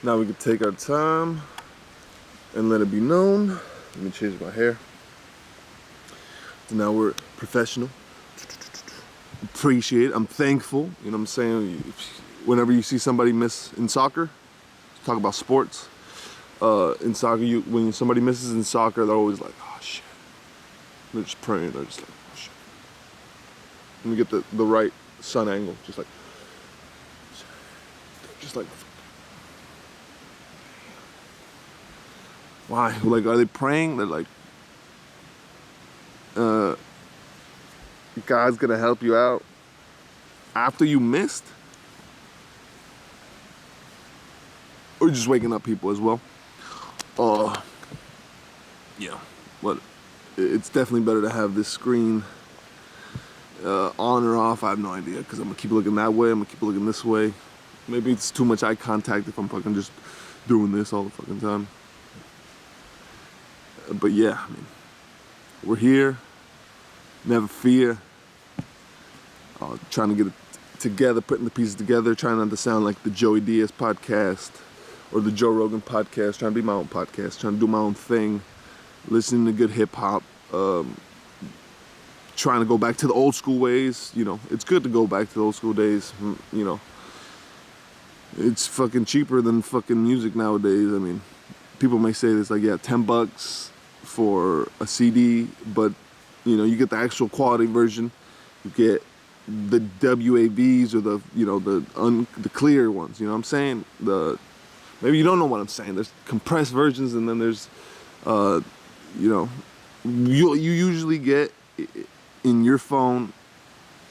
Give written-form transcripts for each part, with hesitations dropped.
Now we can take our time and let it be known. Let me change my hair. So now we're professional. Appreciate it. I'm thankful. You know what I'm saying? Whenever you see somebody miss in soccer, talk about sports. In soccer, when somebody misses in soccer, they're always like, oh shit. They're just praying. They're just like, oh shit. Let me get the right sun angle. Just like, why? Like, are they praying? They're like, God's gonna help you out after you missed? Or just waking up people as well? Yeah, but it's definitely better to have this screen on or off. I have no idea, because I'm gonna keep looking that way, I'm gonna keep looking this way. Maybe it's too much eye contact if I'm fucking just doing this all the fucking time. But yeah, I mean, we're here, never fear. Trying to get it together, putting the pieces together, trying not to sound like the Joey Diaz podcast or the Joe Rogan podcast, trying to be my own podcast, trying to do my own thing, listening to good hip hop, trying to go back to the old school ways. You know, it's good to go back to the old school days. You know, it's fucking cheaper than fucking music nowadays. I mean, people may say this, like, yeah, $10 for a CD, but you know, you get the actual quality version. You get the WAVs or the, you know, the clear ones. You know what I'm saying? Maybe you don't know what I'm saying. There's compressed versions, and then there's, you know, you usually get in your phone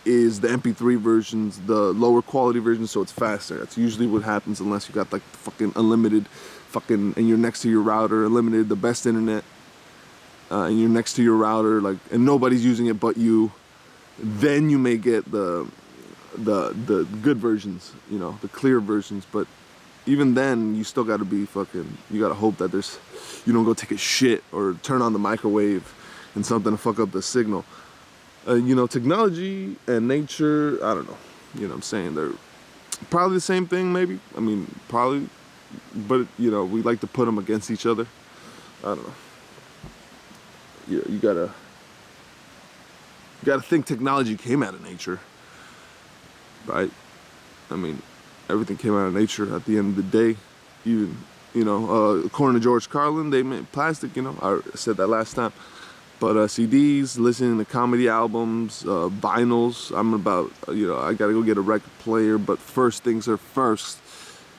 is the MP3 versions, the lower quality versions, so it's faster. That's usually what happens, unless you got like fucking unlimited, fucking, and you're next to your router, unlimited, the best internet, and you're next to your router, like, and nobody's using it but you. Then you may get the good versions, you know, the clear versions. But even then, you still got to be fucking, you got to hope that you don't go take a shit or turn on the microwave and something to fuck up the signal. You know, technology and nature, I don't know. You know what I'm saying? They're probably the same thing, maybe. I mean, probably. But, you know, we like to put them against each other. I don't know. You gotta think technology came out of nature, right? I mean, everything came out of nature at the end of the day. Even, you know, according to George Carlin, they made plastic, you know, I said that last time. But CDs, listening to comedy albums, vinyls, I'm about, you know, I gotta go get a record player, but first things are first.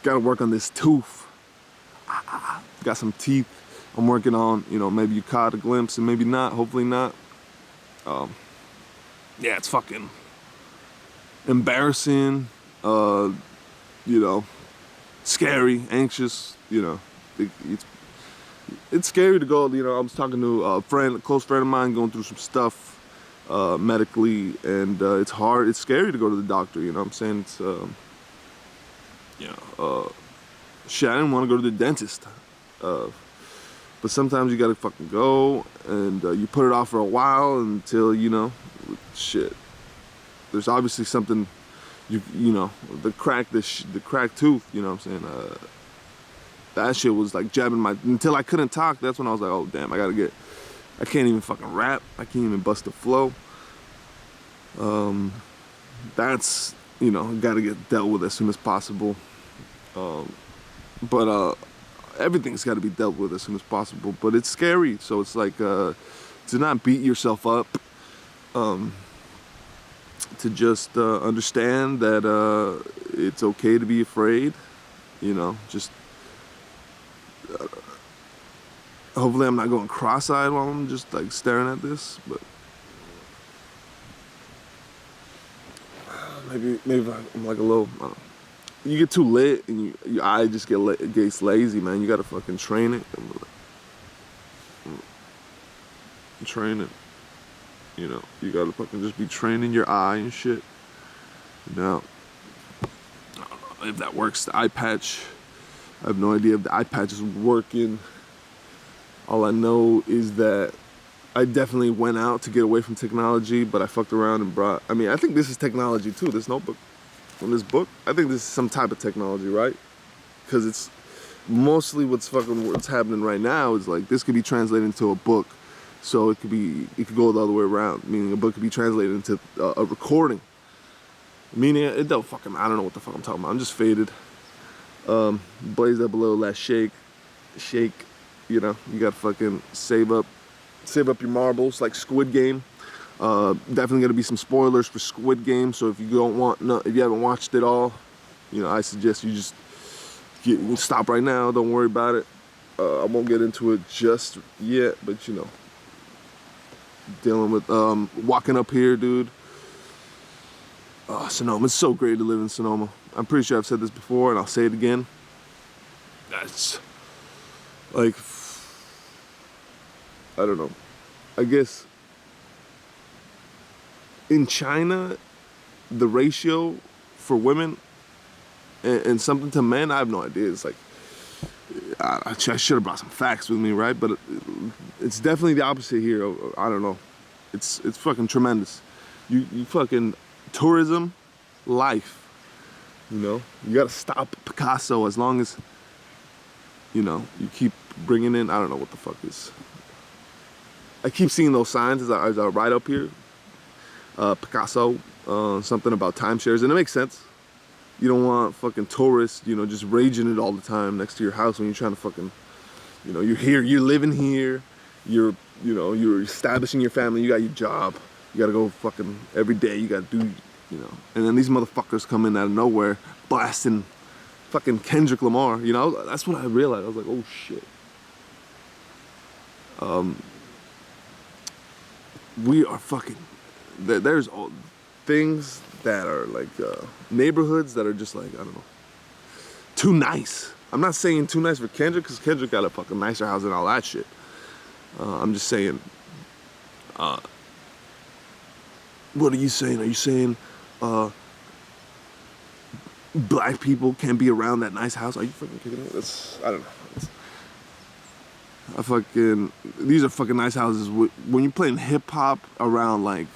Gotta work on this tooth. Got some teeth I'm working on, you know, maybe you caught a glimpse and maybe not, hopefully not. Yeah, it's fucking embarrassing, you know, scary, anxious, you know. It's scary to go, you know. I was talking to a close friend of mine, going through some stuff medically, and it's hard, it's scary to go to the doctor, you know what I'm saying? It's, shit, I didn't want to go to the dentist, but sometimes you gotta fucking go, and you put it off for a while until, you know, shit. There's obviously something, you know, the cracked tooth, you know what I'm saying? That shit was like jabbing until I couldn't talk. That's when I was like, oh damn, I can't even fucking rap. I can't even bust a flow. That's, you know, gotta get dealt with as soon as possible. But everything's gotta be dealt with as soon as possible. But it's scary, so it's like, to not beat yourself up. To just understand that it's okay to be afraid, you know, just hopefully I'm not going cross-eyed while I'm just like staring at this, but maybe I'm like a little, I don't know. You get too lit and your eye just gets lazy, man. You gotta fucking train it. Train it. You know, you gotta fucking just be training your eye and shit. Now, I don't know if that works. The eye patch, I have no idea if the eye patch is working. All I know is that I definitely went out to get away from technology, but I fucked around and brought, I mean, I think this is technology too, this notebook. From this book, I think this is some type of technology, right? Because mostly what's happening right now is like this could be translated into a book, so it could go the other way around, meaning a book could be translated into a recording, meaning it don't fucking, I don't know what the fuck I'm talking about. I'm just faded. Blaze up a little, less shake, you know, you gotta fucking save up your marbles like Squid Game. Definitely gonna be some spoilers for Squid Game, so if you haven't watched it all, you know, I suggest you just stop right now, don't worry about it. I won't get into it just yet, but you know, dealing with walking up here, dude. Sonoma, it's so great to live in Sonoma. I'm pretty sure I've said this before and I'll say it again. That's like, I don't know, I guess in China the ratio for women and something to men, I have no idea. It's like, I should have brought some facts with me, right? But it's definitely the opposite here. I don't know. It's fucking tremendous. You fucking tourism, life. You know, you gotta stop Picasso as long as, you know, you keep bringing in, I don't know what the fuck is. I keep seeing those signs as I ride up here. Picasso, something about timeshares, and it makes sense. You don't want fucking tourists, you know, just raging it all the time next to your house when you're trying to fucking, you know, you're here, you're living here, you're establishing your family, you got your job, you gotta go fucking every day, you gotta do, you know, and then these motherfuckers come in out of nowhere blasting fucking Kendrick Lamar, you know. That's when I realized, I was like, oh shit. We are fucking, there's all things that are like neighborhoods that are just like, I don't know, too nice. I'm not saying too nice for Kendrick, because Kendrick got a fucking nicer house and all that shit. I'm just saying, what are you saying? Are you saying black people can't be around that nice house? Are you fucking kidding me? I don't know. These are fucking nice houses. When you're playing hip hop around like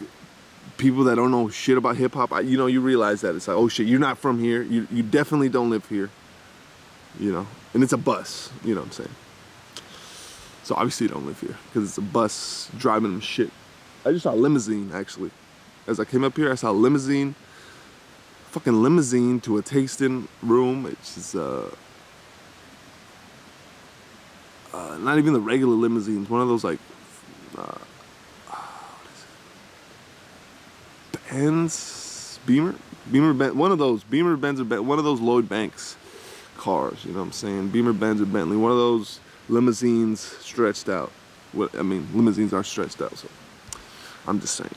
people that don't know shit about hip hop, you know, you realize that it's like, oh shit, you're not from here. You definitely don't live here. You know, and it's a bus. You know what I'm saying? So obviously you don't live here because it's a bus driving them shit. I just saw a limousine actually. As I came up here, I saw a limousine. Fucking limousine to a tasting room. It's just not even the regular limousines. One of those like what is it? Benz, Beamer, Benz. One of those Beamer, Benz, or one of those Lloyd Banks cars. You know what I'm saying? Beamer, Benz, or Bentley. One of those limousines stretched out. I mean, limousines are stretched out. So I'm just saying.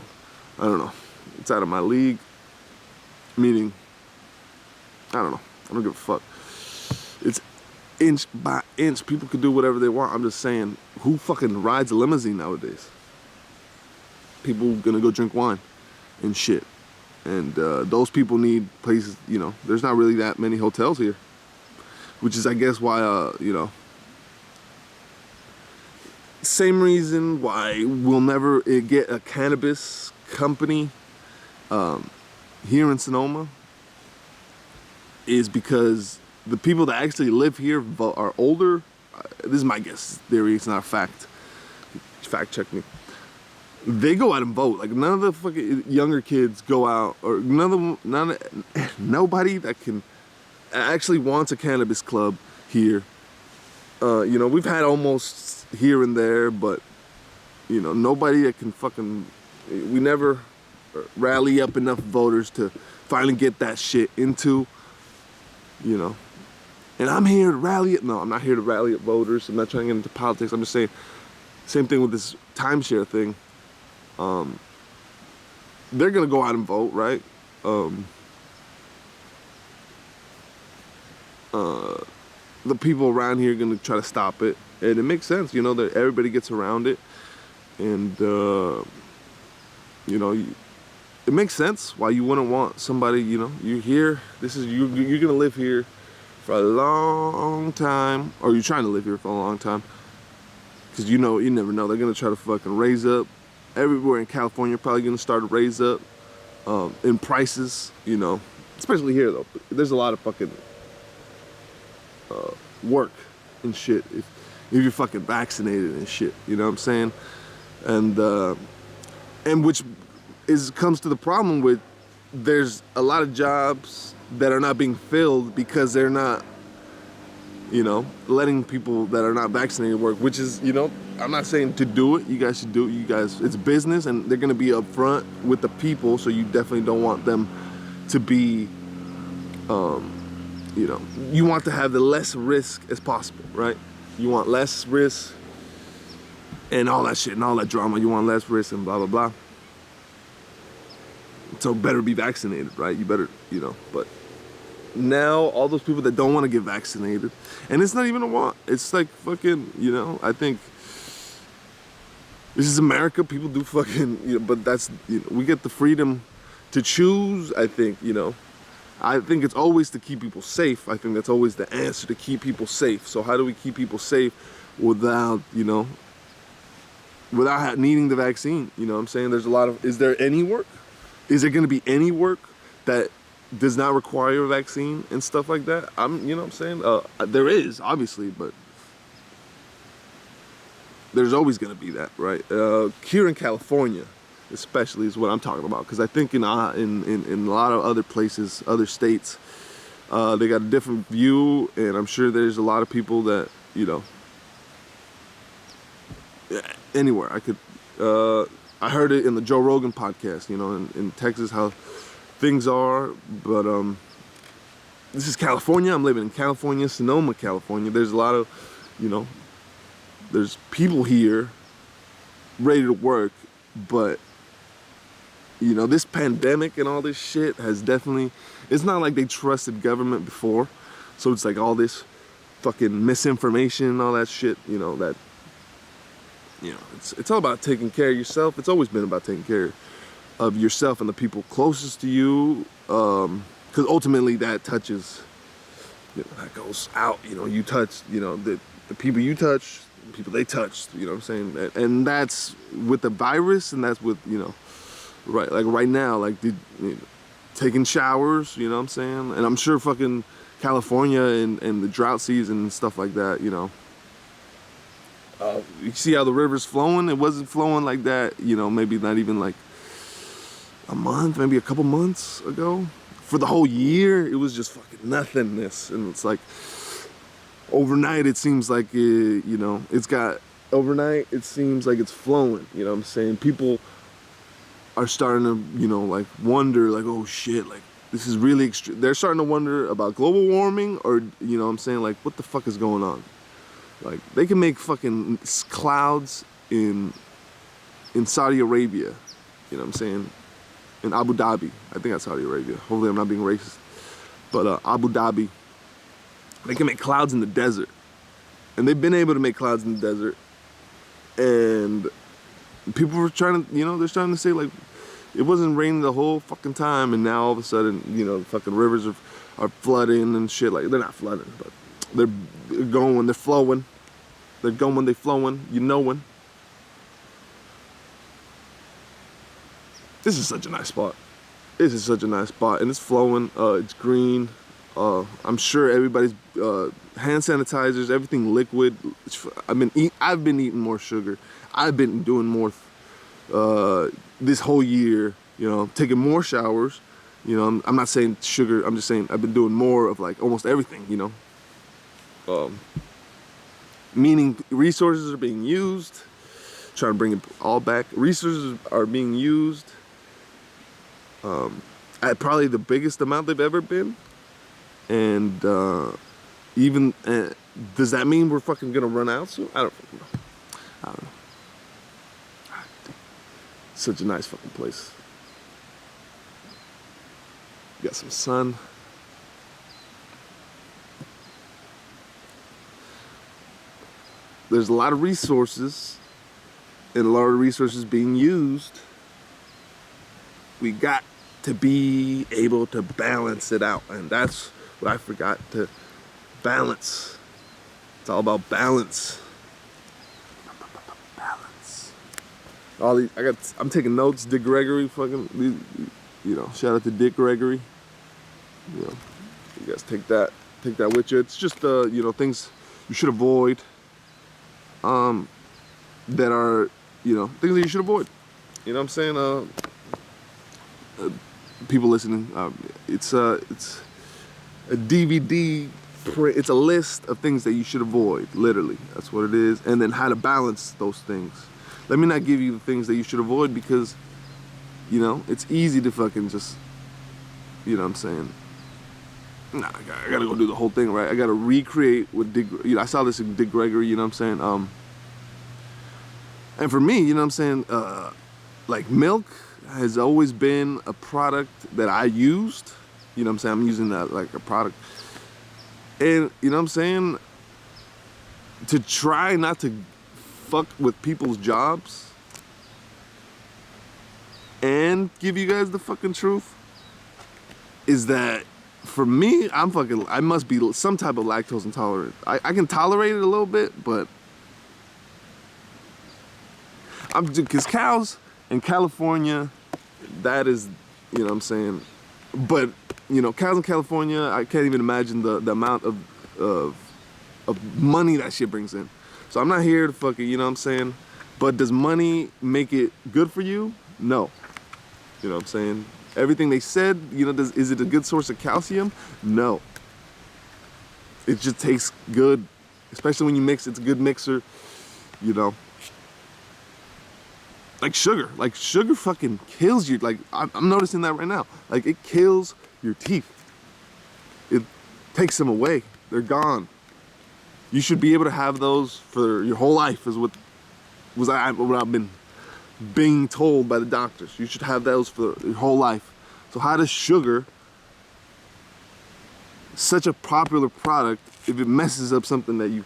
I don't know. It's out of my league. Meaning, I don't know. I don't give a fuck. It's inch by inch. People can do whatever they want. I'm just saying, who fucking rides a limousine nowadays? People gonna go drink wine and shit. And those people need places, you know. There's not really that many hotels here. Which is, I guess, why, you know, same reason why we'll never get a cannabis company here in Sonoma is because the people that actually live here are older. This is my guess theory, it's not a fact. Fact check me. They go out and vote. Like, none of the fucking younger kids go out, or nobody that can actually wants a cannabis club here. You know, we've had almost here and there, but you know, nobody that can fucking, we never rally up enough voters to finally get that shit into, you know. And I'm here to rally it. No, I'm not here to rally up voters. I'm not trying to get into politics. I'm just saying, same thing with this timeshare thing. They're gonna go out and vote, right? The people around here are gonna try to stop it, and it makes sense, you know, that everybody gets around it, and you know, it makes sense why you wouldn't want somebody, you know, you're here, you're gonna live here for a long time, or you're trying to live here for a long time, because you know, you never know, they're gonna try to fucking raise up. Everywhere in California probably gonna start to raise up in prices, you know, especially here though. There's a lot of fucking work and shit if you're fucking vaccinated and shit. You know what I'm saying? And which comes to the problem with there's a lot of jobs that are not being filled because they're not, letting people that are not vaccinated work, which is, I'm not saying to do it. You guys should do it. You guys, it's business and they're going to be upfront with the people. So you definitely don't want them to be, you want to have the less risk as possible, right? You want less risk and all that shit and all that drama. You want less risk and blah, blah, blah. So better be vaccinated, right? You better, but now all those people that don't want to get vaccinated, and it's not even a want, it's like fucking, I think this is America. People do fucking, but that's, we get the freedom to choose, I think, I think it's always to keep people safe. I think that's always the answer, to keep people safe. So how do we keep people safe without, without needing the vaccine? You know what I'm saying? There's a lot of, is there any work? Is there going to be any work that does not require a vaccine and stuff like that? You know what I'm saying? There is, obviously, but there's always going to be that, right? Here in California, especially, is what I'm talking about. Because I think in a lot of other places, other states, they got a different view, and I'm sure there's a lot of people that, anywhere I could. I heard it in the Joe Rogan podcast, in Texas, how things are, but this is California. I'm living in California, Sonoma, California. There's a lot of, there's people here ready to work, but, this pandemic and all this shit has definitely, it's not like they trusted government before, so it's like all this fucking misinformation and all that shit, that, it's all about taking care of yourself. It's always been about taking care of yourself and the people closest to you, because ultimately that touches, that goes out. You touch, the people you touch, the people they touch. You know what I'm saying? And that's with the virus, and that's with right, like right now, like taking showers. You know what I'm saying? And I'm sure fucking California and the drought season and stuff like that. You see how the river's flowing? It wasn't flowing like that, maybe not even like a month, maybe a couple months ago. For the whole year, it was just fucking nothingness. And it's like, overnight, it seems like, overnight, it seems like it's flowing. You know what I'm saying? People are starting to, like wonder, like, oh shit, like this is really extreme. They're starting to wonder about global warming, or, what I'm saying? Like, what the fuck is going on? Like, they can make fucking clouds in Saudi Arabia, you know what I'm saying? In Abu Dhabi. I think that's Saudi Arabia. Hopefully I'm not being racist. But Abu Dhabi, they can make clouds in the desert. And they've been able to make clouds in the desert. And people were trying to, they're starting to say, like, it wasn't raining the whole fucking time, and now all of a sudden, the fucking rivers are flooding and shit. Like, they're not flooding, but they're going, they're flowing. They're going, they're flowing, knowing. This is such a nice spot. This is such a nice spot, and it's flowing. It's green. I'm sure everybody's hand sanitizers, everything liquid. I've been eating more sugar. I've been doing more this whole year. Taking more showers. I'm not saying sugar. I'm just saying I've been doing more of like almost everything. Meaning resources are being used. Trying to bring it all back. Resources are being used at probably the biggest amount they've ever been. And even does that mean we're fucking gonna run out soon? I don't know. Such a nice fucking place. Got some sun. There's a lot of resources, and a lot of resources being used. We got to be able to balance it out, and that's what I forgot to balance. It's all about balance. Balance. All these, I'm taking notes. Dick Gregory, fucking, shout out to Dick Gregory. You guys take that. take that with you. It's just you know, things you should avoid. That are, you know, things that you should avoid. You know what I'm saying? People listening, it's a DVD print. It's a list of things that you should avoid. Literally, that's what it is. And then how to balance those things. Let me not give you the things that you should avoid because, you know, it's easy to fucking just, you know what I'm saying? Nah, I gotta go do the whole thing, right? I gotta recreate what you know, I saw this in Dick Gregory, you know what I'm saying? And for me, you know what I'm saying, like milk has always been a product that I used. You know what I'm saying? I'm using that like a product. And, you know what I'm saying, to try not to fuck with people's jobs and give you guys the fucking truth is that for me, I must be some type of lactose intolerant. I can tolerate it a little bit, but because cows in California, that is, you know what I'm saying, but, you know, cows in California, I can't even imagine the amount of money that shit brings in. So I'm not here to fucking, you know what I'm saying, but does money make it good for you? No. You know what I'm saying? Everything they said, you know, is it a good source of calcium? No. It just tastes good, especially when you mix, it's a good mixer, you know. Like sugar fucking kills you. Like, I'm noticing that right now. Like, it kills your teeth. It takes them away. They're gone. You should be able to have those for your whole life is what I've been being told by the doctors. You should have those for your whole life. So how does sugar, such a popular product, if it messes up something that you